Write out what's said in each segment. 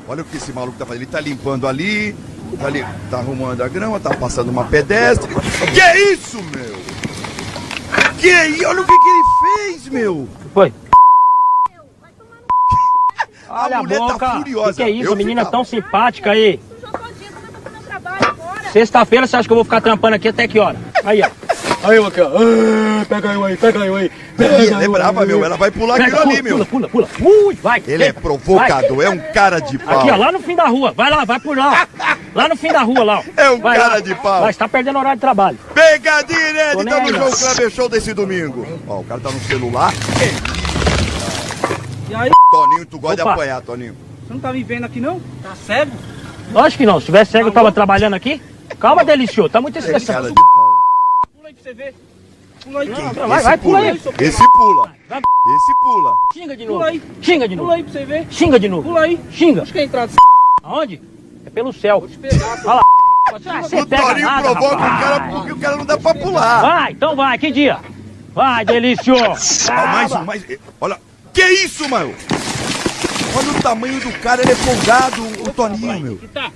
Olha o que esse maluco tá fazendo. Ele tá limpando ali, tá arrumando a grama, tá passando uma pedestre. Que é isso, meu? Que é isso? Olha o que ele fez, meu. Foi. A Olha mulher boca. tá furiosa. Que é isso, a menina ficava... tão simpática aí. Sexta-feira você acha que eu vou ficar trampando aqui até que hora? Aí, ó. Aí, aqui, ó. Pega eu aí, pega eu aí. Ela é brava, meu. Ela vai pular aquilo ali, meu. Pula. Ui, vai. Ele é provocador, é um cara de pau. Aqui, ó, lá no fim da rua. Vai lá, vai por lá. Lá no fim da rua, lá, ó. É um vai cara lá. de pau. Vai, você tá perdendo horário de trabalho. Pegadinha inédita Tô no nem João aí, Kleber Show desse domingo. Ó, o cara tá no celular. E aí, Toninho, tu gosta de Opa. apanhar, Toninho. você não tá me vendo aqui não? Tá cego? Lógico que não. Se tivesse cego, eu tava trabalhando aqui. Calma, delicioso. Tá muito É cara estressado. de pau. Pula aí pra você ver. Pula aí. Vai, pula aí. Esse pula. Vai. Esse pula. Xinga de Pula novo. aí. Xinga de Pula novo. aí pra você ver. Xinga de novo. Pula aí. Xinga. Acho que é entrada. Aonde? É pelo céu. Vou te pegar. Olha lá. Você O pega Toninho nada, provoca o rapaz. cara porque o cara não dá pra pular. Vai, então vai. Que dia? Vai, delicioso. Ó, mais um, mais. Olha. Que isso, mano? Olha o tamanho do cara, ele é folgado, o Toninho, meu. Que tá?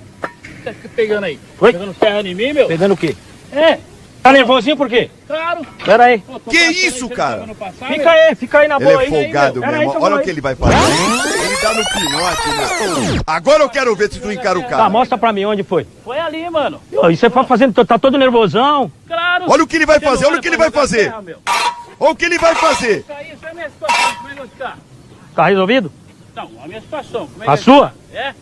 Tá pegando aí? Oi? Pegando terra em mim, meu? Pegando o quê? É, Tá nervosinho por quê? claro. Pera aí. Pô, tô Que passando isso, aí, você cara? tá vendo passar, Fica aí na Ele boa é aí. folgado Pera aí, mesmo. então Olha vai. o que ele vai fazer. Ele dá no pinote, meu. Agora eu quero ver se tu encara o Tá, cara. mostra pra mim onde foi. Foi ali, mano. Ô, e você tá fazendo, tá todo nervosão. Claro. Olha o que ele vai Você não fazer, olha o que ele vai jogar fazer. terra, meu. Olha o que ele vai fazer. Isso aí é a minha situação. Como é que vai ficar? Tá resolvido? Não, a minha situação. Como é que A vai sua? ficar? É.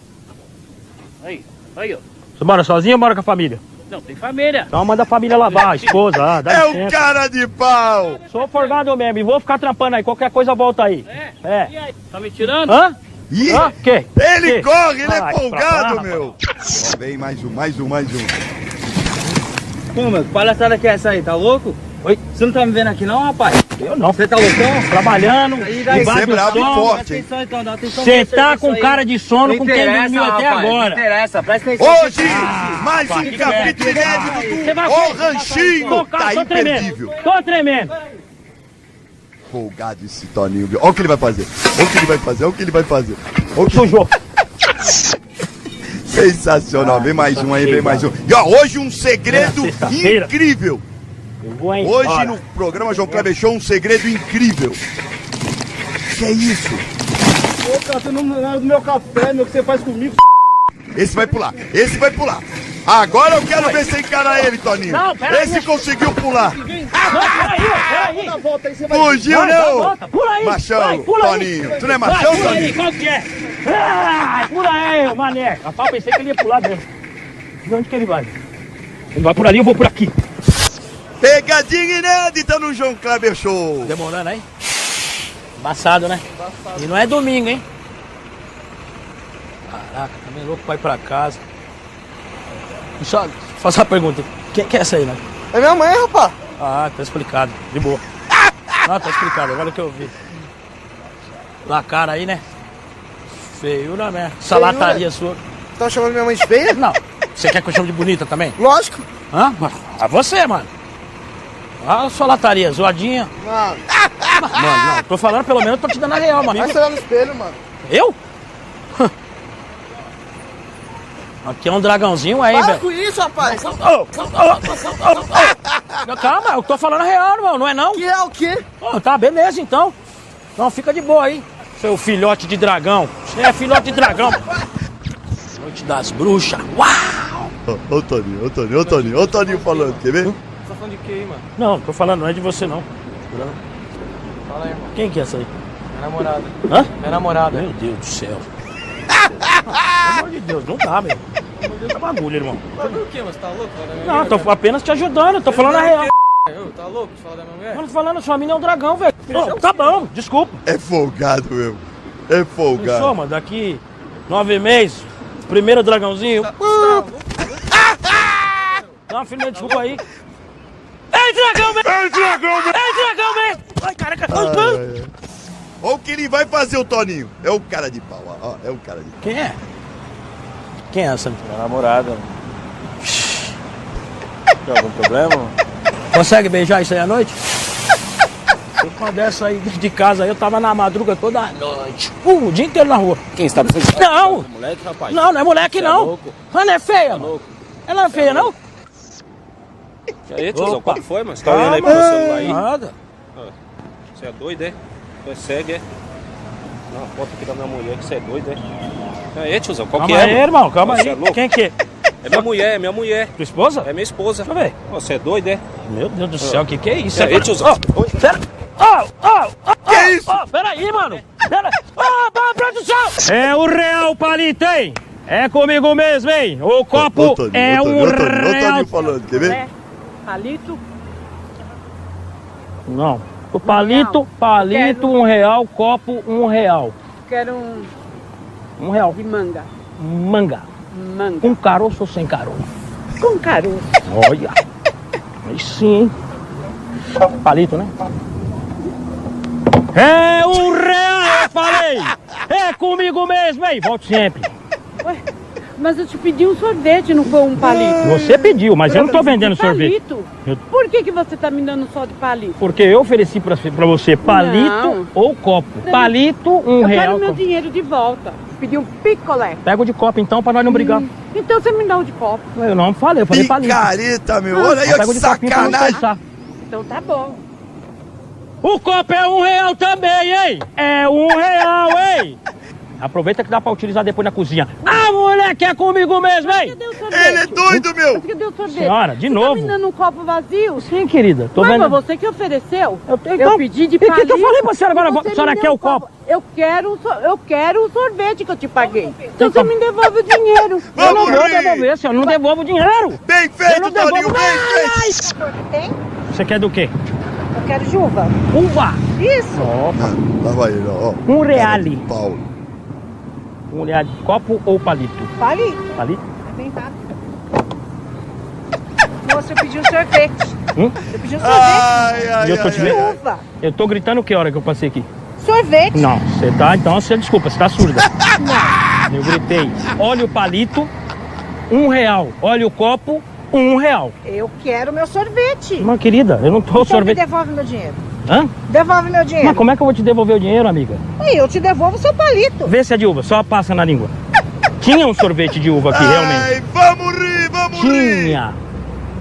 Aí, ó. Você mora sozinho ou mora com a família? Não, tem família. Então manda a família lavar, a esposa, dá É o licença. cara de pau. Sou folgado mesmo e vou ficar trampando aí. Qualquer coisa volta aí. É? É. E aí? Tá me tirando? Ah, Hã? Ih, Hã? Que? ele Que? corre, ele Vai é pra folgado, lá, meu. Ó, vem mais um. Como? Que palhaçada que é essa aí? Tá louco? Oi? Você não tá me vendo aqui não, rapaz? Eu não. Você tá loucão? Trabalhando, Aí, daí, Você é embaixo do brabo e som. forte, hein? Atenção então, dá atenção. Você pra tá serviço com aí. cara de sono com quem dormiu até agora. Não interessa, presta atenção. Hoje, mais pá, um que capítulo Você inédito vai do O Ranchinho. Tô Tá imperdível. tremendo. Tô tremendo. Folgado esse Toninho, viu? Olha o que ele vai fazer. Olha o que ele vai fazer. Olha o que ele vai fazer. Olha o que... Sujou. Sensacional. Vem mais um aí, vem mais um. E ó, hoje um segredo Sexta-feira. incrível. Eu vou aí. Hoje Bora. no programa João Kleber Show, um segredo incrível. Que é isso? Ô, cara, você não é do meu café, meu, que você faz comigo. Esse vai pular. Esse vai pular. Agora eu quero ver você encarar ele, Toninho. Não, pera Esse aí. conseguiu pular. Não, peraí. Dá a volta aí, você vai... Fugiu, Vai, não? volta, pula aí. Machão, Vai, pula aí. Toninho. Tu não é Vai, machão, pula aí, Toninho? qual que é? Ai, pula aí, mané. Rapaz, pensei que ele ia pular mesmo. De onde que ele vai? Ele vai por ali, eu vou por aqui. Pegadinha inédita no João Kleber Show. Demorando aí? Embaçado, né? E não é domingo, hein? Caraca, também louco pra ir pra casa. Só faça uma pergunta. Quem que é essa aí, né? É minha mãe, rapaz. Ah, tá explicado. De boa. Ah, tá explicado. Agora que eu vi. Lá cara aí, né? Feiura, né? Essa Feiura. lataria sua. Tá chamando minha mãe de feia? Não. Você quer que eu chame de bonita também? Lógico. Hã? A você, mano. Ah, sua lataria, zoadinha. Mano, Mano, não. Tô falando, pelo menos, tô te dando a real, mano. vai você olhar no espelho, mano. Eu? Aqui é um dragãozinho aí, Para velho. com isso, rapaz. Calma, eu tô falando a real, irmão, não é não? Que é o quê? Oh, tá, beleza então. Não, fica de boa aí. Seu filhote de dragão. Você é filhote de dragão. Noite das bruxas. Uau! Ó o Toninho, ó o Toninho, ó o Toninho, ó o Toninho falando, quer ver? Você tá falando de quê aí, mano? Não, tô falando, não é de você não. Fala aí, irmão. Quem que é essa aí? Minha namorada. Hã? Minha namorada. Meu Deus do céu. Pelo amor de Deus, não dá, meu. Pelo amor de Deus, é bagulho, irmão. Bagulho o quê, mano? Você tá louco? Fala da minha Não, mulher, tô apenas te ajudando, tô falando a real. velho. Tá louco de falar da minha mulher? Mano, tô falando, sua mina é um dragão, velho. Ô, tá bom, desculpa. É folgado mesmo. É Pensou, folgado. mano, daqui 9 meses, primeiro dragãozinho. Dá uma filha, desculpa aí. É dragão mesmo! É dragão mesmo! É dragão mesmo! Ai, caraca! Olha o que ele vai fazer, o Toninho. É o cara de pau, ó. É o cara de pau. Quem é? Quem é essa? Minha namorada. Tem algum problema? Consegue beijar isso aí à noite? Uma dessa aí de casa aí, eu tava na madruga toda noite. O dia inteiro na rua. Quem está precisando? Não! É moleque, rapaz? Não, não é moleque Você não. É louco. Ela não é feia, mano. Louco. Ela não é feia, não? E aí, tiozão, Opa. qual que foi, mano? Você tá olhando aí pro meu celular aí? Nada. Você é doido, é? Você é cego, é? Não, a foto aqui da minha mulher que você é doido, é? E aí, tiozão, qual que Calma é, aí, mano? irmão, calma Você aí. é louco? Quem que é? É minha mulher, é minha mulher. Tua esposa? É minha esposa. Deixa eu ver. Você é doido, é? Meu Deus do céu, o que é isso? E aí, tiozão? Ó, pera. Que isso? Peraí, mano. Pera. Produção. É o real palito, hein? É comigo mesmo, hein? O copo é um real. falando, quer ver? Palito? Não. O palito, palito, R$1, copo, R$1. Quero um R$1. de manga. Manga. Manga. Com caroço ou sem caroço? Com caroço. Olha. Aí sim, hein? Palito, né? É R$1, eu falei! É comigo mesmo, hein? Volte sempre. Ué, mas eu te pedi um sorvete, não foi um palito. Você pediu, mas eu não tô vendendo sorvete. Palito? Eu- Por que você tá me dando só de palito? Porque eu ofereci pra você palito Não. ou copo. Não. Palito, Eu R$1. quero meu dinheiro de volta. Pedi um picolé. Pega o de copo então, pra nós não brigar. Então você me dá o de copo. Eu não falei, eu falei palito. Picareta, meu. Olha aí, ó, Pega que o de copinho pra não sacanagem. pensar. Então tá bom. O copo é R$1 também, hein? É R$1, hein? Aproveita que dá pra utilizar depois na cozinha. Ah, moleque, é comigo mesmo, hein? Cadê o sorvete? Ele é doido, meu. Mas cadê o sorvete? Senhora, de Você novo. tá me dando um copo vazio? Sim, querida. Tô Mas vendo. foi você que ofereceu? Então, Eu pedi de e o que palito. que eu falei pra senhora agora? Você A senhora me quer deu o copo? Eu quero o sorvete que eu te paguei. Então Então- você me devolve o dinheiro. Eu não Vamos vou rir. devolver, senhora. Não devolvo o dinheiro. Bem Eu feito, não Toninho, devolvo. bem feito. Tem? Você quer do quê? Eu quero de uva. Uva. Isso. Ah, lá vai ele, ó. R$1. Cara de pau. R$1. Copo ou palito? Palito. Palito? Tem tá. Moça, eu pedi um sorvete. Hum? Eu pedi um sorvete Ai, E eu tô te de vendo. uva. Eu tô gritando que hora que eu passei aqui? Sorvete. Não, você tá, então você desculpa, você tá surda. Eu gritei, olha o palito, R$1. Olha o copo, R$1. Eu quero meu sorvete. Mas querida, eu não tô Então me sorvete. devolve meu dinheiro. Hã? Devolve meu dinheiro. Mas como é que eu vou te devolver o dinheiro, amiga? Aí eu te devolvo o seu palito. Vê se é de uva, só passa na língua. Tinha um sorvete de uva aqui, realmente. Ai, vamos rir, vamos rir. Tinha.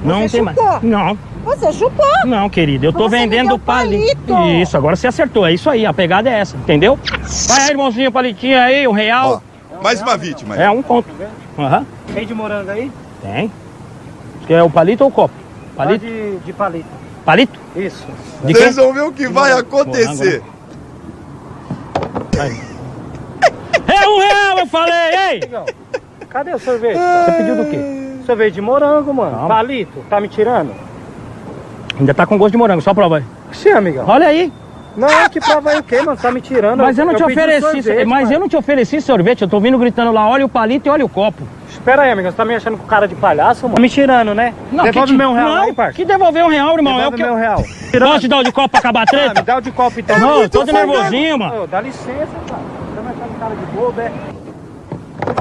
Não Você tem mais. chupou? Não, Você chupou. não, querida. Eu tô Você me vendendo deu palito. palito. Isso, agora você acertou. É isso aí, a pegada é essa, entendeu? Vai aí, irmãozinho, palitinho aí, R$1. Ó, mais uma vítima aí. É um conto. Aham. Tem de morango aí? Tem. Quer o palito ou o copo? Palito? De palito. Palito? Isso. De quê? Vocês vão ver o que vai acontecer. Aí. É R$1, eu falei, ei! Legal. Cadê o sorvete? Você pediu do quê? Sorvete de morango, mano. Calma. Palito. Tá me tirando? Ainda tá com gosto de morango, só prova aí. Sim, amigão. Olha aí. Não, que prova aí o quê, mano? Tá me tirando. Mas eu não te pedi ofereci, sorvete, mas mano. eu não te ofereci sorvete, eu tô vindo gritando lá, olha o palito e olha o copo. Espera aí, amigão. Você tá me achando com cara de palhaço, mano? Tá me tirando, né? Devolve que meu R$1 não, aí, parça. que devolver R$1, irmão. Devolve eu meu R$1. Posso te dar o de copo pra acabar a Ah, treta? me dá o de copo então. Não, eu tô de nervosinho, mano. Ô, dá licença, cara. Você vai estar com cara de bobo, é?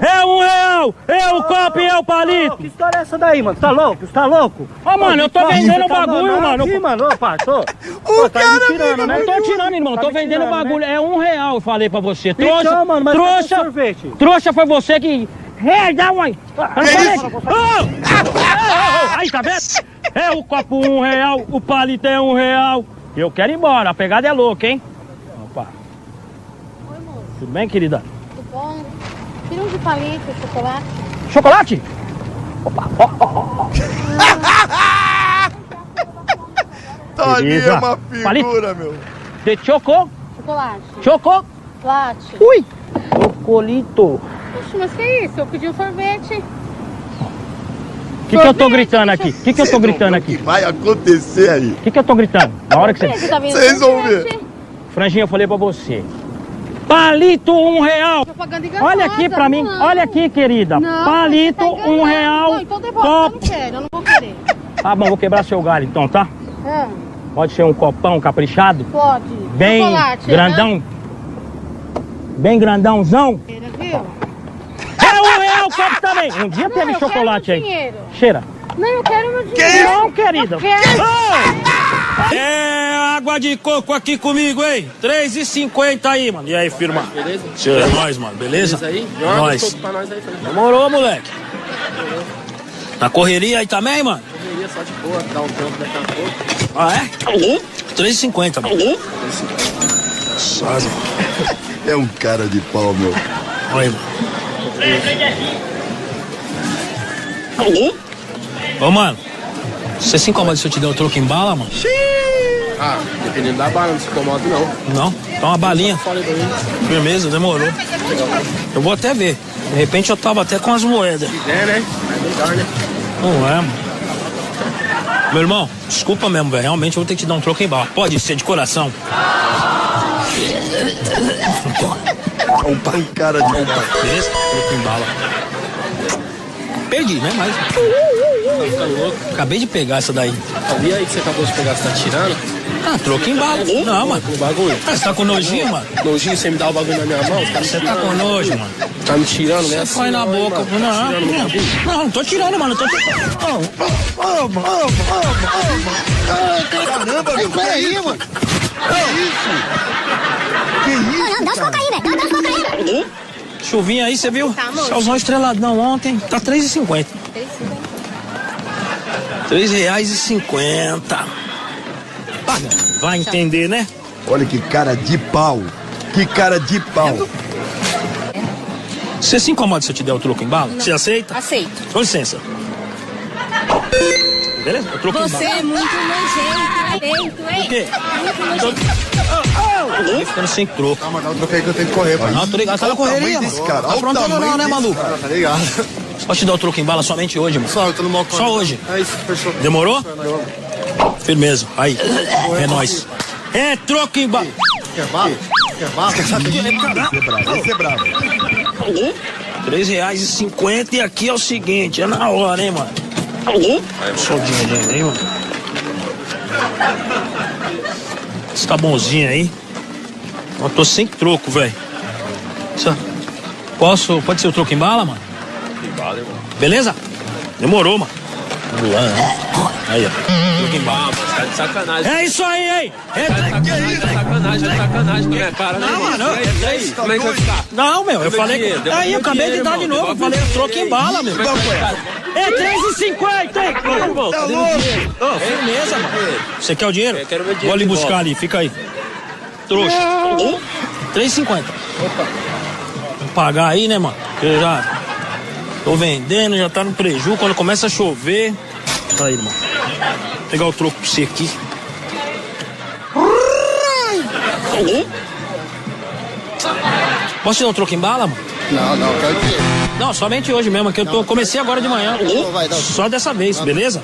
É R$1, é o copo e é o Ô, palito. que história é essa daí, mano? Você tá louco? Você tá louco? Ó, mano, eu tô vendendo Você tá bagulho, mano. Aqui, mano. Ô, parça, ô. Pô, tá me tirando, né? Não tô tirando, irmão, Tá tô me vendendo tirando, bagulho. né? É R$1, eu falei pra você. Trouxa, Então, mano, mas cadê o trouxa, sorvete? trouxa foi você que... É, dá uma... isso? Aí, tá vendo? É o copo R$1, o palito é R$1. Eu quero ir embora, a pegada é louca, hein? Opa. Oi, moço. Tudo bem, querida? Tudo bom? Tira um de palito, chocolate. Chocolate? Opa, ó, ó, ó. Toninho Beleza. é uma figura, meu. De choco, Chocolate. choco, Chocolate. ui. Chocolito. Oxe, mas que é isso? Eu pedi um sorvete. O que eu tô gritando aqui? O que eu tô Vocês vão gritando ver o que aqui? vai acontecer aí. O que eu tô gritando? Na hora que Por que você... você tá vendo Vocês vão sorvete? Franjinha, eu falei pra você. Palito R$1. Propaganda enganosa. Olha aqui pra mim, Não. olha aqui, querida. Não, Palito você tá enganando. R$1. Não, então devolve, eu não Copo. quero, eu não vou querer. Tá bom, vou quebrar seu galho então, tá? Ah, Pode ser um copão caprichado, pode. bem Chocolate, grandão. Bem grandãozão. Né? Viu? É R$1 o copo também. Um dia Não, teve eu chocolate quero aí. meu dinheiro. Cheira. Não, eu quero meu dinheiro. Não, querida. Eu quero. Ô! É água de coco aqui comigo, hein? 3,50 aí, mano. E aí, firma? Beleza? É nóis, mano. Beleza? Beleza aí? É nóis. Pra nós aí, também. Demorou, moleque. Na correria aí também, mano? Correria só de boa, dá um trampo daqui a pouco. Ah, é? 3,50, mano. Sozinho. É um cara de pau, meu. Olha aí, mano. Ô, mano. Você se incomoda se eu te der o troco em bala, mano? Ah, dependendo da bala, não se incomoda não. Não? Então uma balinha. Fala aí pra mim. Firmeza, demorou. Eu vou até ver. De repente eu tava até com as moedas. Se quiser, né? Mas melhor, né? Não é, mano. Meu irmão, desculpa mesmo, velho. Realmente eu vou ter que te dar um troco em bala. Pode ser de coração. Um cara de pau. Beleza? Troco em bala. Perdi, né? Mas. Tá ficando louco? Acabei de pegar essa daí. E aí que você acabou de pegar, você tá tirando? Ah, troco em bala. Não, mano. Com bagulho. Ah, você tá com nojinho, mano? Nojinho, você me dá o bagulho na minha mão? Você tá com nojo, mano. Tá me tirando, né? Você põe na boca. Não tô tirando, mano. Tô tirando. Caramba, meu. Que aí, mano? Que isso? Dá os coca aí, velho. Dá os coca aí. Chuvinha aí, você viu? Tá, moço. Solzão estreladão ontem. Tá R$3,50. R$3,50. Paga. Vai entender, né? Olha que cara de pau. Que cara de pau. Você se incomoda se eu te der o troco em bala? Você aceita? Aceito. Com licença. Beleza? O troco em Você bala. é muito nojento, O quê? Muito nojento. Tô ficando sem troco. Calma, dá o troco aí que eu tenho que correr, pai. Não, tô ligado. Tá na correria, desse mano. cara, Tá olha o aprontando tamanho não, né, desse maluco? Tá ligado? Posso te dar o troco em bala somente hoje, mano? Só, eu tô no balcão. Só hoje. É isso, fechou. Demorou? Firmeza. Aí. É nóis. É troco em bala. Quer bala? Quer bala? Esse é bravo. R$3,50 e aqui é o seguinte, é na hora, hein, mano? Só o dinheirinho aí, mano. Você tá bonzinho aí? Eu tô sem troco, velho. Pode ser o troco em bala, mano? Em bala, irmão. Beleza? Demorou, mano. Vamos lá, né? Aí, ó. Troco em bala, mano. Tá de sacanagem. É isso aí, hein? Sacanagem com a minha cara, né? Não, mano. E aí, como é que vai ficar? Não, meu, eu falei que... Aí, eu acabei de dar de novo. Eu falei troco em bala, meu. É R$3,50, hein? Tá louco? Ô, firmeza, mano. Você quer o dinheiro? Eu quero meu dinheiro Vou ali de buscar volta. ali, fica aí. Trouxa. R$3,50. Vou pagar aí, né, mano? Porque eu já tô vendendo, já tá no preju. Quando começa a chover. Aí, irmão. Vou pegar o troco pra você aqui. Posso te dar um troco em bala, mano? Não, quero dinheiro. Não, somente hoje mesmo, que eu comecei agora de manhã. Vai, dá. Só dessa vez, beleza?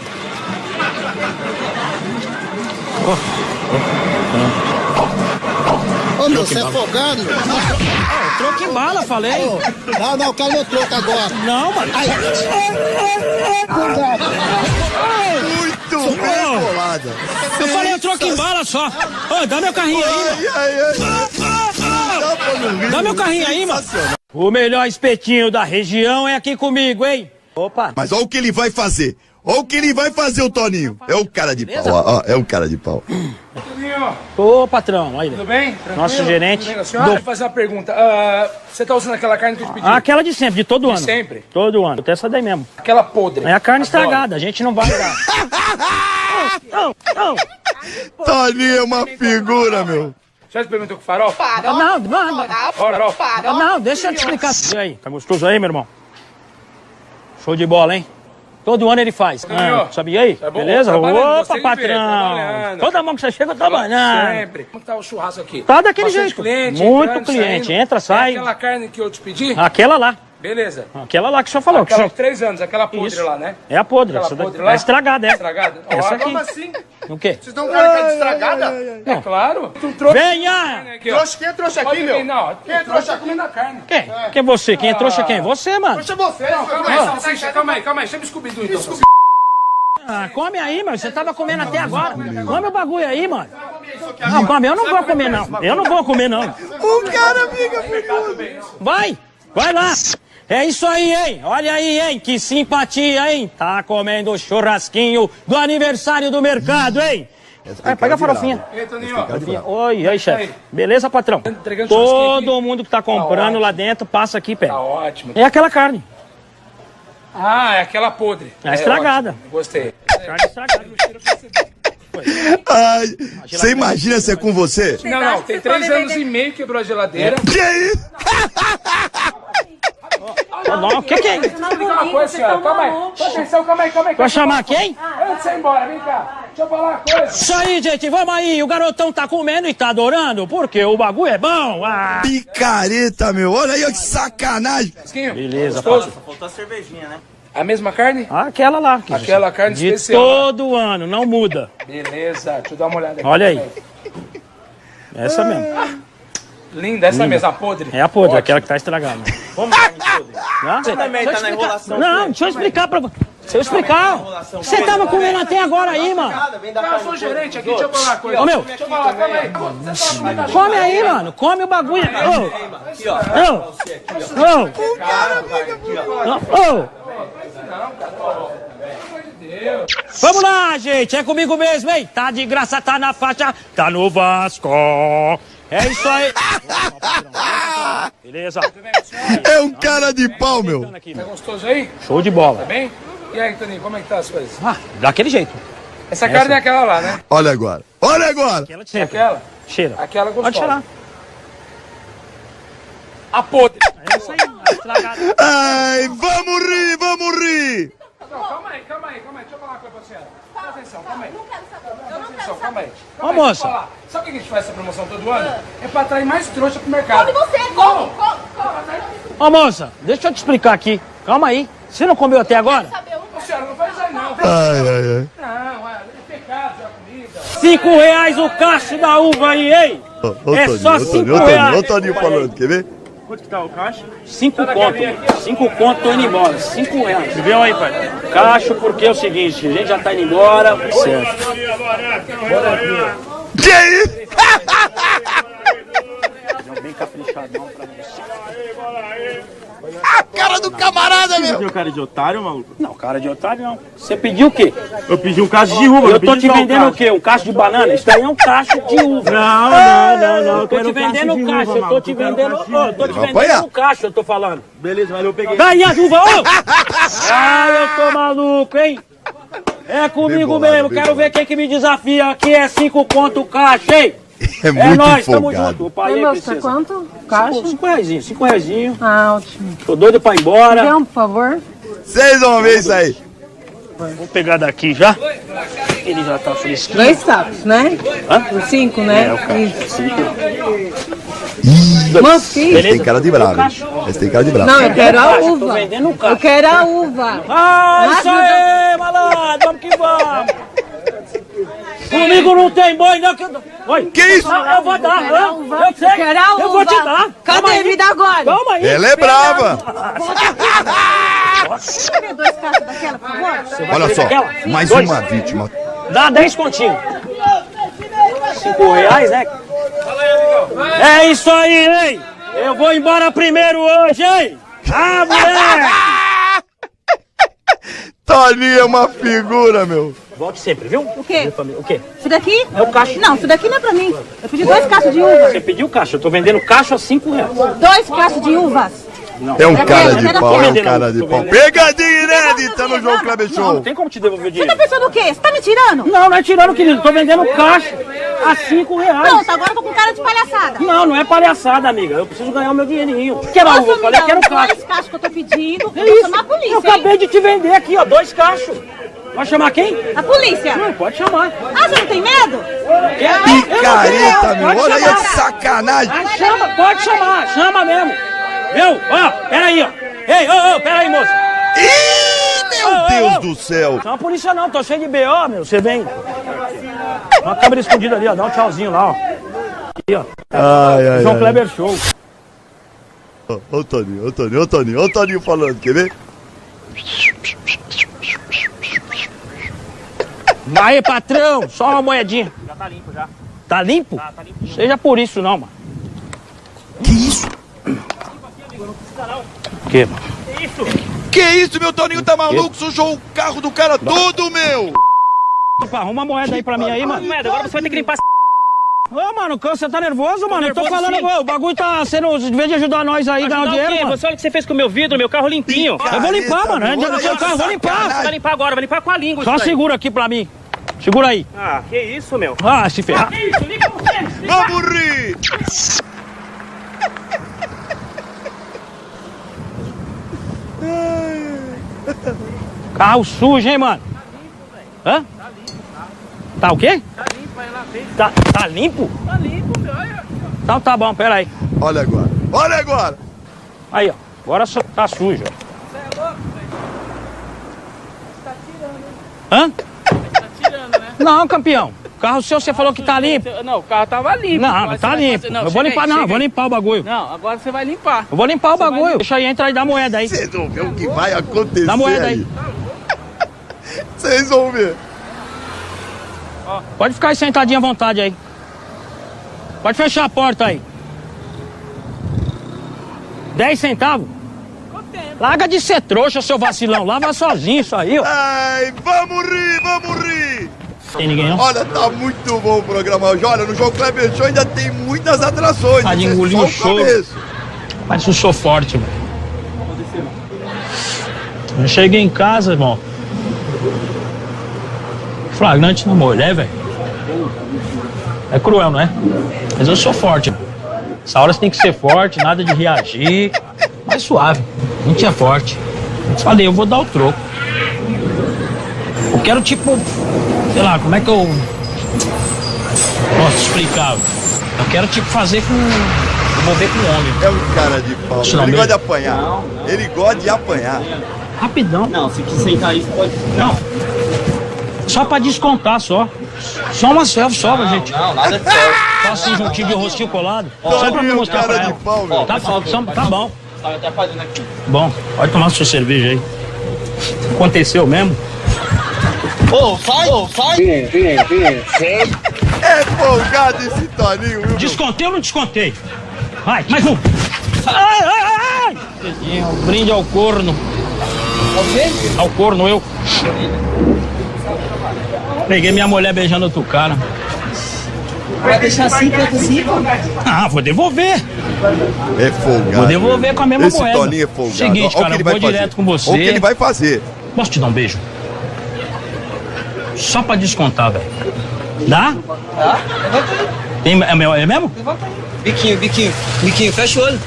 Ô, meu, você é folgado, meu. Troco em bala, falei. Não, eu quero meu troco agora. Não, mano. Muito bem bolada. Eu falei o troco em bala só. Ô, dá meu carrinho aí, mano. Dá meu carrinho aí, mano. O melhor espetinho da região é aqui comigo, hein? Opa. Mas olha o que ele vai fazer. Olha o que ele vai fazer, o Toninho. É um cara de pau. Ó, é um cara de pau. Ô, patrão, aí. Tudo bem? Tranquilo? Nosso gerente. Tudo bem com a senhora? Deixa eu fazer uma pergunta. Você tá usando aquela carne que eu te pedi? Aquela de sempre, de todo ano. sempre? Todo ano. Até essa daí mesmo. Aquela podre. É a carne Adoro. estragada, a gente não vai dar. Toninho é uma figura, meu. Já experimentou com farol? Não, deixa eu te explicar. E aí, tá gostoso aí, meu irmão? Show de bola, hein? Todo ano ele faz. Sabia aí? Tá bom, Beleza? trabalhando, Opa, gostei de ver, patrão. trabalhando. Toda mão que você chega, trabalhando. Sempre. Como que tá o churrasco aqui? Tá daquele Bastante jeito. cliente, Muito entrando, cliente. saindo. Entra, sai. É aquela carne que eu te pedi? Aquela lá. Beleza. Aquela lá que o senhor falou. Aquela que de 3 anos, aquela podre Isso. lá, né? É a podre. Aquela Essa daqui. podre lá? É estragada, é. Estragada? Essa aqui. Como assim? O quê? Vocês dão cara de estragada? É claro. Tu trouxe Venha! aqui, ó. Trouxa, quem é trouxa aqui, Pode vir, meu? não. Quem é Trouxa trouxa comendo a carne. Quem? Quem é você? Quem é trouxa quem? Você, mano. Trouxa você. Não, calma aí, salsicha, calma aí. Chama o Scooby-Doo, então. Ah, come aí, mano. Você tava comendo até agora. Come o bagulho aí, mano. Não, come. Eu não vou comer, não. Eu não vou comer, não. O cara fica feliz. Vai lá. É isso aí, hein? Olha aí, hein? Que simpatia, hein? Tá comendo o churrasquinho do aniversário do mercado, hein? Essa tem Pega cara a de farofinha. bravo. Ei, Toninho, Esse tem cara de bravo. Oi, e aí, chefe? Beleza, patrão? Entregando churrasquinho aqui. Todo mundo que tá comprando lá dentro, passa aqui e pega. Tá ótimo. É aquela carne. Ah, é aquela podre. É estragada. Ótimo. Gostei. Carne estragada. Ai, você imagina se é com você? Não, tem 3 anos e meio que quebrou a geladeira. Que isso? Não, o que é isso? Explica uma coisa, senhora. Calma aí. Presta atenção, calma aí. Vai chamar quem? Antes de você ir embora, vem cá. Deixa eu falar uma coisa. Isso aí, gente, vamos aí. O garotão tá comendo e tá adorando, porque o bagulho é bom. Ah. Picareta, meu. Olha aí, ó, que sacanagem. Fresquinho, Beleza, gostoso? Faltou a cervejinha, né? A mesma carne? Aquela lá. Aquela carne de especial. todo ano, não muda. Beleza, deixa eu dar uma olhada aqui. Olha aí. Essa mesmo. Linda, essa mesmo, a podre. É a podre, Ótimo. aquela que tá estragada. Como carne podre? Você também tá na enrolação. Não, deixa eu explicar pra você. Deixa eu explicar. Você tava comendo até agora aí, mano. Eu sou gerente aqui, deixa eu falar uma coisa. Ô, meu. Deixa eu falar, calma aí. Come aí, mano. Come o bagulho. Aqui, ó. Vamos lá, gente. É comigo mesmo, hein? Tá de graça, tá na faixa, tá no Vasco. É isso aí. Beleza. É um cara de pau, meu. Tá gostoso aí? Show de bola. Tá bem? E aí, Toninho, como é que tá as coisas? Ah, daquele jeito. Essa carne é aquela lá, né? Olha agora. Olha agora. Aquela de sempre. Aquela? Cheira. Aquela gostosa. Pode cheirar. A podre. É isso aí. Tá estragado. Ai, vamos rir, vamos rir. Não, calma aí. Deixa eu falar uma coisa pra senhora. Presta atenção, calma aí. Presta atenção, calma aí. Ô, moça. Falar. Sabe por que a gente faz essa promoção todo ano? É pra atrair mais trouxa pro mercado. Come! Ô, moça, deixa eu te explicar aqui. Calma aí. Você não comeu até agora? Ô, senhora, não faz isso aí não. Ai, ai, Não, é pecado já comida. R$5 o cacho da uva aí, hein? ai. É só R$5. Ô, Toninho falando, quer ver? Quanto que tá o caixa? 5 conto. 5 conto, tô indo embora. R$5. Viu aí, pai? Cacho, porque é o seguinte, a gente já tá indo embora. Certo. Que isso? Bem caprichadão pra você. A cara do camarada, meu. Meu cara de otário, maluco? Não, cara de otário não. Você pediu o quê? Eu pedi um cacho de uva. Eu tô te vendendo o quê? Um cacho de banana? Isso aí é um cacho de uva. Não. Eu tô te vendendo o cacho, eu tô te vendendo. Eu tô te Vai apanhar. vendendo o cacho, eu tô falando. Beleza, mas eu peguei. Daí as uvas, ô! Ah, eu tô maluco, hein? É comigo bolado, mesmo, bem quero ver quem que me desafia aqui. É 5 conto o caixa, hein? É muito nóis, tamo folgado. junto. Opa, aí, Oi, moça, princesa. quanto? Caixa? 5 reaisinho, 5 reaisinho. Ah, ótimo. Tô doido pra ir embora. Por favor. Vocês vão ver isso aí. Vou pegar daqui já. Ele já tá fresquinho. 2 sacos, né? Hã? 5, né? Isso. Moço, que isso? Beleza? Tem cara de bravo, hein? Esse tem cara de bravo. Não, eu quero a Tô uva. vendendo o Eu caixa. quero a uva. Ah, isso aí, malandro, vamos que vamos. Comigo não tem boi, não. Oi. Que isso? Eu vou dar, Eu quero a uva. eu sei. Eu quero a Eu vou te uva. dar. Calma Cadê? aí. Me dá agora. Calma aí. Ela é brava. Cadê 2 caixas daquela, por favor? Olha só, Aquela? mais Dois. uma vítima. Dá 10 continhos. 5 reais, né? É isso aí, hein? Eu vou embora primeiro hoje, hein? Ah, moleque! Toninho é uma figura, meu. Volte sempre, viu? O quê? O quê? Isso daqui? É o cacho. Não, isso daqui não é pra mim. Eu pedi 2 caixas de uva. Você pediu caixa, eu tô vendendo caixa a 5 reais. 2 caixas de uvas. É um cara de Pega pau, é um aqui. cara de pau. Pegadinha inédita no João Kleber Não Show. tem como te devolver o Você tá dinheiro. pensando o quê? Você tá me tirando? Não, não é tirando, querido. Tô vendendo caixa a 5 reais. Pronto, agora eu tô com cara de palhaçada. Não, não é palhaçada, amiga. Eu preciso ganhar o meu dinheirinho. Quero a uva, eu falei que era o caixa. 2 caixas que eu tô pedindo. É Eu vou isso. chamar a polícia, Eu acabei de te vender aqui, ó, 2 cachos. Vai chamar quem? A polícia. Não, pode chamar. Ah, você não tem medo? Picareta, meu. Pode Olha aí, chamar. que sacanagem. Ah, chama, pode chamar, chama mesmo. Viu? Ó, peraí, ó. Ei, ô, peraí, moça. Ih, meu Deus do céu. Chama a polícia não, tô cheio de BO, meu. Você vem. Uma câmera escondida ali, ó. Dá um tchauzinho lá, ó. Aqui, ó. Ai, ai, João ai. Kleber Show. Ó o Toninho, ó o Toninho, ó o Toninho, ó o Toninho falando, quer ver? Aí, patrão, só uma moedinha. Já tá limpo já. Tá limpo? Tá limpo. Seja por isso não, mano. Que isso? O quê, mano? Que isso, meu Toninho tá maluco? Sujou o carro do cara todo, meu. Arruma uma moeda aí pra mim aí, mano. Moeda, agora você vai ter que limpar essa... Ô, mano, você tá nervoso, mano? Eu tô nervoso, falando, sim. o bagulho tá sendo... Em vez de ajudar nós aí, ganhar dinheiro, mano. Você olha o que você fez com o meu vidro, meu carro limpinho. Eu vou limpar, mano. Olha Seu carro, eu vou limpar. Você vai limpar agora, vai limpar com a língua. Só isso daí. segura aqui pra mim. Segura aí. Ah, que isso, meu. Ah, se ferrar. Que isso, liga você. Vamos rir! Carro sujo, hein, mano? Hã? Tá o quê? Tá limpo, aí lá fez. Tá limpo? Tá limpo, meu. Olha. Então tá bom, pera aí. Olha agora, olha agora! Aí, ó. Agora tá sujo. Você é louco, velho. Você tá tirando, hein? Hã? Tá tirando, né? Não, campeão. O carro seu, você falou que tá limpo. Não, o carro tava limpo. Não, Agora mas você tá vai limpo. fazer- Eu vou chega limpar, aí, não. chega Eu vou aí. limpar o bagulho. Não, agora você vai limpar. Eu vou limpar o Você vai bagulho. limpar. Deixa aí, entra aí, dá a moeda aí. Vocês vão ver o que vai acontecer. Dá a moeda aí. Vocês vão ver. Pode ficar aí sentadinho à vontade aí. Pode fechar a porta aí. 10 centavos? Larga de ser trouxa, seu vacilão. Lava sozinho isso aí, ó. Ai, vamos rir, vamos rir! Tem ninguém, não? Olha, tá muito bom o programa hoje. Olha, no João Kleber Show ainda tem muitas atrações. Tá de Esse é engolir só o show. começo. Mas eu sou forte, velho. Eu cheguei em casa, irmão. Flagrante na mulher, velho. É cruel, não é? Mas eu sou forte. Essa hora você tem que ser forte, nada de reagir. Mais suave. A gente é forte. Eu falei, eu vou dar o troco. Eu quero tipo, sei lá, como é que eu posso explicar? Eu quero tipo fazer com... envolver com o homem. É um cara de pau. Isso não Ele mesmo? gosta de apanhar. Ele gosta de apanhar. Rapidão. Não, se quiser sentar aí, você pode. Não. Só pra descontar, só. Só uma selfie, só, gente. Não, nada de certo. Só assim, juntinho de rostinho colado. Só pra me Olha o mostrar cara pra de ela. pau, meu. Tá, tá bom. Tá até fazendo aqui. Bom, pode tomar sua cerveja aí. Aconteceu mesmo? Ô, sai! Ô, sai! É folgado esse Toninho, viu? Descontei ou não descontei? Vai, mais um. Ai, ai, ai! Um brinde ao corno. Ao corno, eu. Peguei minha mulher beijando outro cara. Vai deixar assim, Ah, vou devolver. É folgado. Vou devolver com a mesma esse moeda. Toninho é folgado. Seguinte, Olha o cara, que eu ele vou vai direto fazer. com você. Olha o que ele vai fazer. Posso te dar um beijo? Só pra descontar, velho. Dá? Tá? Tem, é mesmo? Biquinho, biquinho. Biquinho, fecha o olho.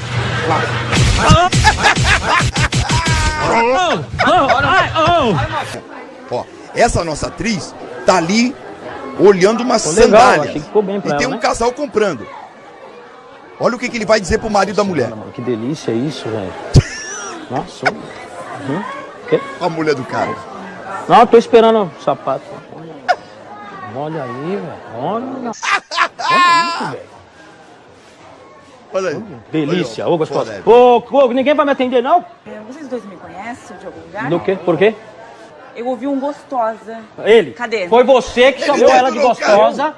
Ó, essa nossa atriz tá ali olhando uma legal, sandália. achei que ficou bem pra e tem ela, um né? casal comprando. Olha o que ele vai dizer pro marido da mulher. Mano, que delícia isso, velho. Nossa. A mulher do cara. Não, eu tô esperando o sapato. Olha aí, velho. Olha isso, velho. Olha aí. Delícia. Olha, Ô, gostosa. foda. Ô, ninguém vai me atender, não? Vocês dois me conhecem de algum lugar? Do quê? Por quê? Eu ouvi um gostosa. Ele. Cadê? Foi você que chamou ela de gostosa.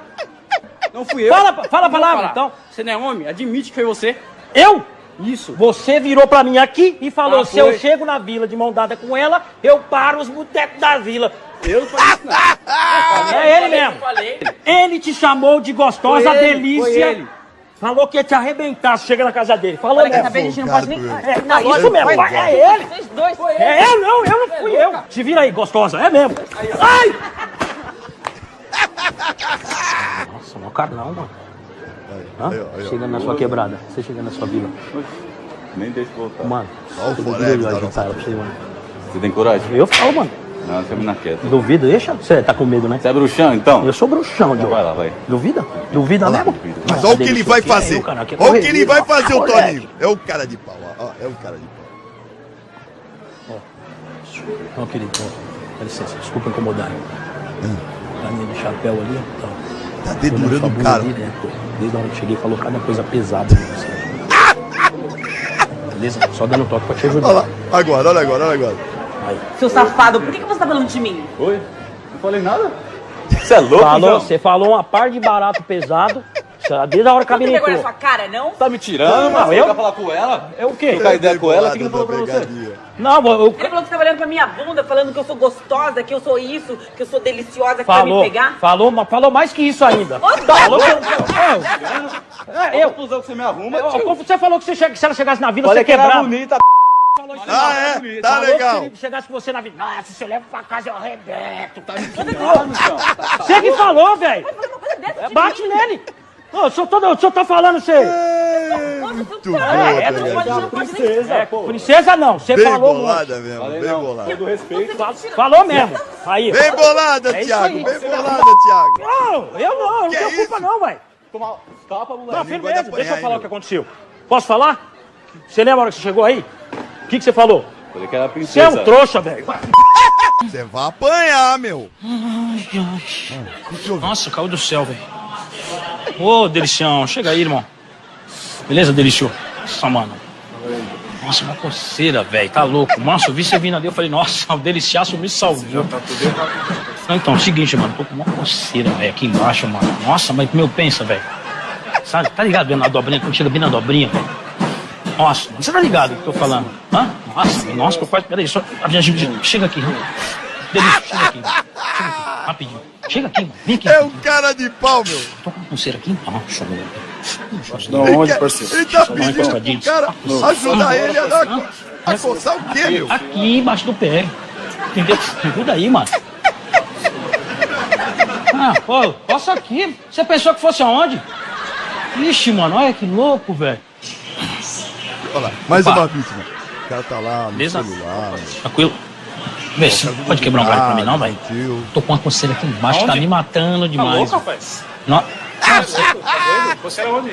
Não fui eu. Fala a palavra, então. Você não é homem? Admite que foi você. Eu? Isso. Você virou pra mim aqui e falou, Ah, se eu foi. chego na vila de mão dada com ela, eu paro os botecos da vila. Eu não falei isso, não. É ele mesmo. Falei. Ele te chamou de gostosa, Foi ele, delícia. foi ele. Falou que ia te arrebentar se chega na casa dele. Falou Olha, mesmo. quer saber, a gente não pode nem... Folgado, Não, Isso mesmo, Foi é ele. Vocês dois. É eu não fui eu. Se vira aí, gostosa, é mesmo. Ai! Nossa, não cara não, mano. Hã? Aí, ó. Chegando na sua quebrada, você chegando na sua vila. Nem deixa eu voltar. Mano, Olha o eu Forever duvido da ajudar nossa ela pra você, mano. Você tem coragem? Eu falo, mano. Não, você me na quieta. Duvido, deixa. Você tá com medo, né? Você é bruxão, então? Eu sou bruxão, Então Diogo. vai lá, vai. Duvida? Duvida Olha lá. mesmo? Mas olha o que ele vai fazer. Eu, cara, que Olha o que ele vai correria, fazer, o moleque. Toninho. É o cara de pau, ó. É o cara de pau. Não, querido, dá licença, desculpa incomodar. Caminha de chapéu ali, ó. Tá dedurando o cara. Desde a hora que cheguei, falou cada coisa pesada. Beleza? Só dando toque pra te ajudar. Olha lá. Agora, olha agora, olha agora. Aí. Seu safado, por que você tá falando de mim? Oi? Não falei nada? Você é louco, Falou, João? você falou uma par de barato pesado. Desde a hora que a Não tem menina vergonha na entrou. sua cara, não? Tá me tirando, Não, mano? Você eu- quer falar com ela? É o quê? Trocar ideia com ela? O que ele falou pra Da você? pegadinha. Não, Ele falou que você tá olhando pra minha bunda falando que eu sou gostosa, que eu sou isso, que eu sou deliciosa, que vai me pegar? Falou mais que isso ainda. Falou que É confusão que você me arruma, tio. você falou que se ela chegasse na vila, Olha você que era quebrava. bonita. Tá Falou legal. que se chegasse você na vida. Nossa, se eu levo pra casa, eu arrebeto. Tá me Você que falou, velho. Bate nele. Ô, o senhor tá falando, você. Muito boa, princesa, pô. Princesa não, você Bem falou. bolada mesmo, bem bolada. Do respeito. Falou mesmo. Aí. Bem bolada, É isso Thiago, aí. bem bolada, Thiago. Não, eu não Que tenho culpa isso? não, velho. Toma tapa, moleque. Não, língua firmeza, de deixa eu apanhar falar aí, o que aconteceu. Posso falar? Você lembra a hora que você chegou aí? O que você falou? Falei que era Você princesa. é um trouxa, velho. Você vai apanhar, meu. Nossa, caiu do céu, velho. Ô, Delicião, chega aí, irmão. Beleza, Deliciou? Nossa, mano. Nossa, uma coceira, velho. Tá louco. Nossa, eu vi você vindo ali, eu falei, nossa, o Deliciaço me salvou. Não, então, é o seguinte, mano. Tô com uma coceira, velho, aqui embaixo, mano. Nossa, mas meu, pensa, velho. Sabe, tá ligado vendo na dobrinha? Quando chega bem na dobrinha, velho. Nossa, você tá ligado o que eu tô falando? Hã? Nossa, eu quase... Peraí, só... Chega aqui, Delícia, chega aqui. Chega aqui, rapidinho. Chega aqui, mano. Vem aqui. É um cara de pau, meu. Tô com uma pulseira aqui embaixo, velho. Onde, parceiro? Ele tá pedindo pro cara ajudar ele a dar... A coçar o quê, meu? Aqui embaixo do pé. Entendeu? Ajuda aí, mano. Ah, pô, posso aqui. Você pensou que fosse aonde? Ixi, mano, olha que louco, velho. Olha lá, mais Opa. uma vítima. O cara tá lá no Beleza? celular. Tranquilo. Vê, você não pode quebrar um galho pra mim, não, velho? Tio. Tô com uma coceira aqui embaixo, tá me matando Tá demais. louco, rapaz? Não. Você era onde?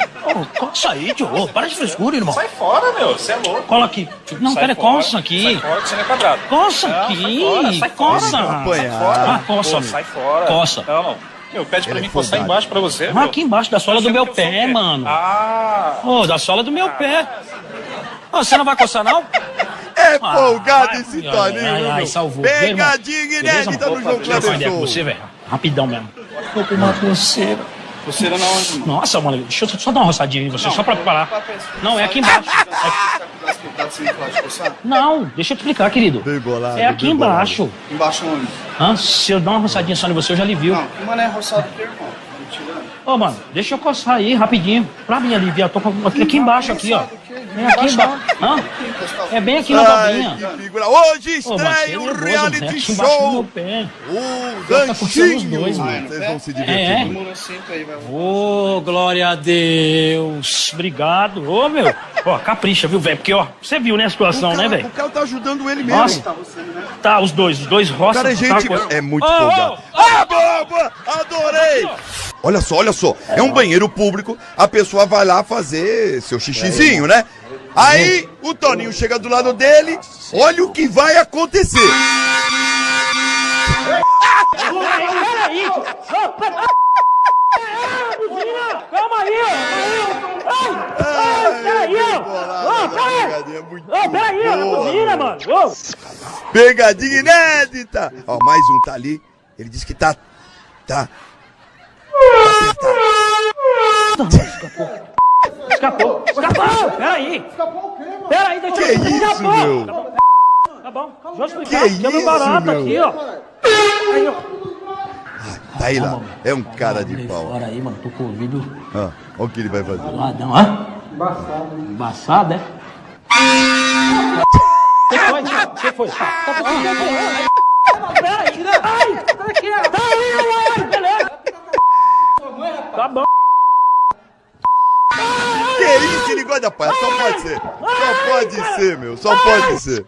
Coça aí, tio. Para de frescura, irmão. Sai fora, meu. Você é louco. Cola aqui. Não, Sai pera, fora. coça aqui. Sai fora que você não é quadrado. Coça Não, aqui. sai fora, Coça. sai fora. Apanhar. Ah, coça, Pô, meu. sai fora. Coça. Não. Meu, pede pra Ele mim é coçar folgado. embaixo pra você, Ah, meu. aqui embaixo da sola do meu pé, mano. Ah. Ô, da sola do meu pé. Ô, você não vai coçar, não? É folgado Ai, esse ai, Toninho, ai, viu, ai, meu? salvou. Pegadinha Beleza, inédita no mano? João Deixa eu falar ideia com Kleber você, Show. velho. Rapidão mesmo. Tô com uma coceira. Coceira na onde? Nossa, mano, deixa eu só dar uma roçadinha em você, só pra preparar. Não, é aqui embaixo. Não, deixa eu te explicar, querido. Bem bolado, É aqui bem bolado. embaixo. Embaixo onde? Hã? Se eu dar uma roçadinha só em você, eu já aliviu. Não, que mané roçado aqui, irmão? Ô, mano, deixa eu coçar aí, rapidinho. Pra mim aliviar, tô com... aqui embaixo, aqui, ó. É aqui embaixo. Hã? É bem aqui na Ai, dobrinha. que figura. Hoje Ô, mano, você é estreia o nervoso, né? reality Aqui embaixo do meu show. pé. O Tá puxando os Ganchinho. dois, mano. Vocês vão se É. divertir. muito. Ô, glória a Deus. Obrigado. Ô, meu. Ó, capricha, viu, velho? Porque, ó, você viu, né, a situação, né, velho? O cara tá ajudando ele mesmo. Nossa. Tá, os dois O roçam. cara é gente... É muito Ô, ô, folgado. Ah, boa, boa. Adorei. Olha só, olha só. É um banheiro público. A pessoa vai lá fazer seu xixizinho, né? Aí o Toninho chega do lado dele. Olha o que vai acontecer. Peraí. Calma aí, peraí, Pegadinha muito peraí, boa, buzina, meu. mano. Ô. Pegadinha inédita. Ó, mais um tá ali. Ele disse que tá apertado. Escapou. Peraí. Peraí, deixa Que eu... isso, Escapou. meu? Tá bom, deixa eu explicar. Que Quebra isso, barato meu? aqui, ó. Aí, ó. Tá aí lá. É um cara de pau. Bora aí, mano, tô com o ouvido Ah, olha o que ele vai fazer. ladão, hã? Embaçado, é? Que foi? Tá peraí. Ai, tá aí, beleza. Tá bom. Que isso? Ele gosta de apanhar. Só pode ser. Só pode ser, meu. Só pode ser.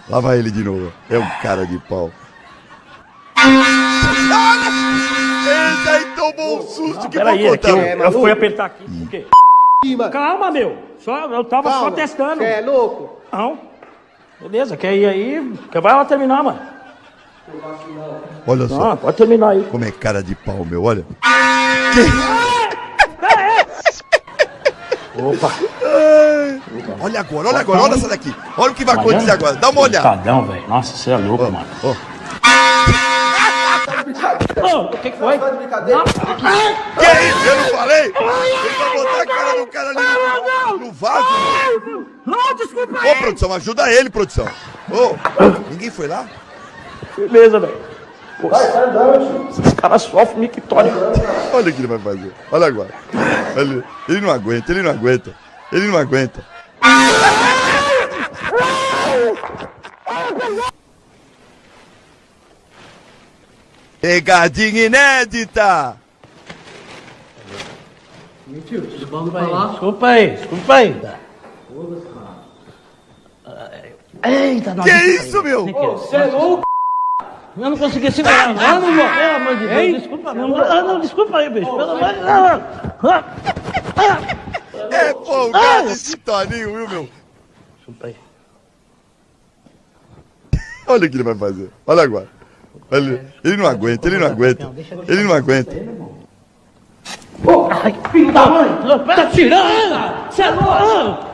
Lá vai ele de novo. É um cara de pau. Esse aí tomou um susto que Peraí, vou é que contar. eu fui apertar aqui. Por quê? Calma, meu. Eu tava só testando. Você é louco? Não. Beleza, quer ir aí? Vai lá terminar, mano. Olha só. Ah, pode terminar aí. Como é cara de pau, meu. Olha. Opa. Olha agora, olha agora. Olha essa daqui. Olha o que vai acontecer agora. Dá uma olhada. Cadão, velho. Nossa, você é louco, mano. Ó. Ô, o que foi? Que isso? Eu não falei? Ele vai botar a cara do cara ali no vaso, mano. Não, desculpa Ô, produção, ajuda ele, produção. Ô, ninguém foi lá? Beleza, velho. Esses caras sofrem mictória. Olha o que ele vai fazer. Olha agora. Olha. Ele não aguenta, ele não aguenta. Ele não aguenta. Pegadinha inédita. Desculpa aí. Eita, Que isso, meu? Você é louco? Eu não consegui segurar, não, meu irmão. Pelo amor de Deus, desculpa mesmo. Não, desculpa aí, bicho. Pelo amor de Deus. É folgado esse Toninho, viu, meu? Desculpa aí. Olha o que ele vai fazer. Olha agora. Olha. Ele não aguenta, ele não aguenta. Ele não aguenta. Ai, filho da mãe! Tá tirando! Você é louco!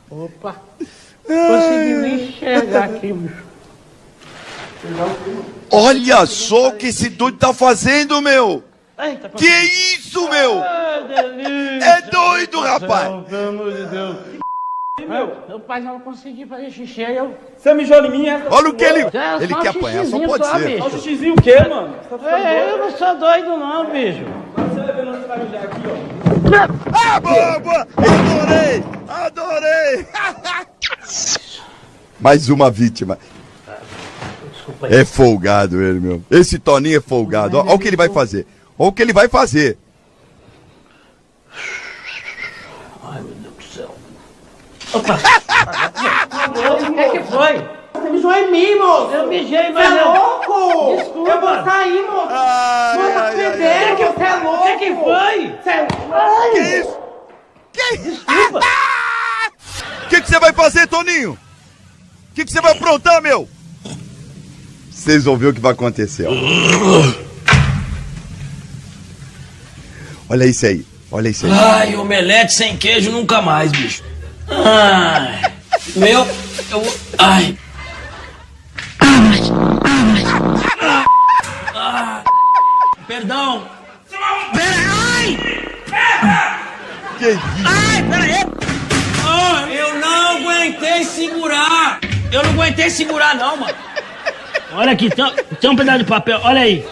Opa! Consegui nem enxergar aqui, bicho. Olha só o que esse doido tá fazendo, meu! Eita, Que isso, meu? Ai, delícia! É doido, rapaz! Pelo amor de Deus! Meu pai não conseguiu fazer xixi, aí eu... Você mijou em mim, é? Olha o que ele... É Ele só quer apanhar, só xixizinho pode só, ser. bicho. Olha o xixizinho o quê, mano? Você tá ficando Eu não sou doido não, bicho. Você vai ver onde você vai mijar aqui, ó. Ah, boa, boa! Adorei! Adorei! Mais uma vítima. Desculpa aí. É folgado ele, meu. Esse Toninho é folgado. Olha o que ele vai fazer. Olha o que ele vai fazer. Ai, meu Deus do céu. Opa! O que foi? Você mijou em mim, moço. Eu mijei, mas Você é louco? Desculpa. Eu vou sair, moço. Ai, Moça, ai, ai, fedendo, você é louco. O que foi? Você é louco. Que isso? Que isso? Desculpa. O que você vai fazer, Toninho? O que você vai aprontar, meu? Vocês vão ver o que vai acontecer, ó. Olha isso aí. Olha isso aí. Ai, omelete sem queijo nunca mais, bicho. Ai, meu, ai. Perdão. Ai! Que isso? Ai, peraí. Eu não aguentei segurar. Eu não aguentei segurar, não, mano. Olha aqui, tem um pedaço de papel, olha aí.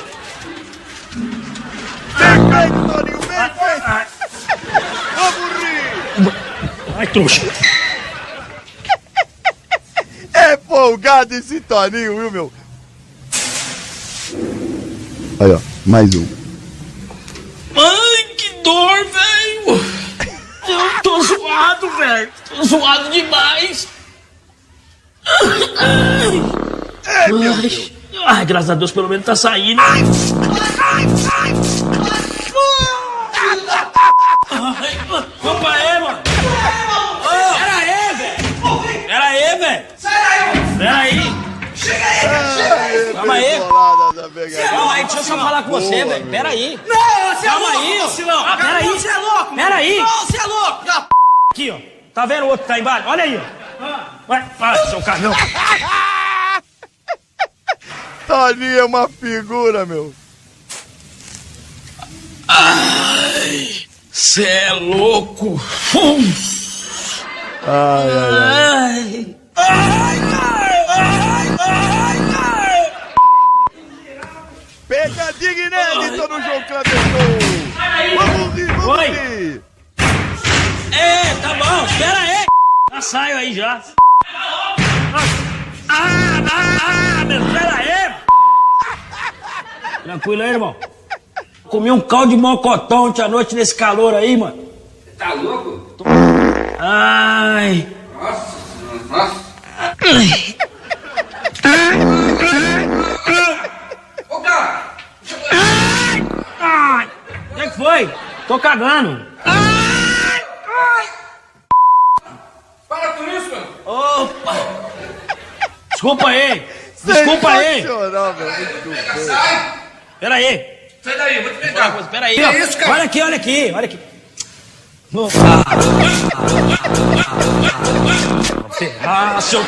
Perfeito, Toninho, perfeito! Vamos rir! Ai, trouxa. É folgado esse Toninho, viu, meu? Aí, ó, mais um. Ai, que dor, velho. Eu tô zoado, velho. Tô zoado demais. É, meu Deus. Ai, graças a Deus, pelo menos tá saindo. Ai, opa aí, mano. Pera aí, velho. Pera aí, velho. Pera aí. Calma aí. Calma aí, deixa eu só falar com você, velho. Pera aí. Não, você é Calma louco. aí, ó. Não, Ah, pera aí. Você é louco. Pera aí. Não, você é louco. Aqui, ó. Tá vendo o outro que tá embaixo? Olha aí, ó. Vai, seu caminhão. Toninho é uma figura, meu. Ai, cê é louco. Ai, ai, ai. Ai. Pegadinha inédita no João Kleber Show. Vamos rir, vamos Oi. rir. É, tá bom, espera aí. Já saio aí já. Meu, espera aí. Tranquilo aí, irmão. Comi um caldo de mocotó ontem à noite nesse calor aí, mano. Você tá louco? Ai. Nossa. Ô, cara. Ai. O que foi? Tô cagando. Para com isso, mano. Opa. Desculpa aí. Desculpa aí. Sensacional, meu. Muito bom. Sai. Pera aí. Sai daí, eu vou te pegar. Pera aí. Que Ó. isso, cara? Olha aqui, olha aqui, olha aqui. Ah, seu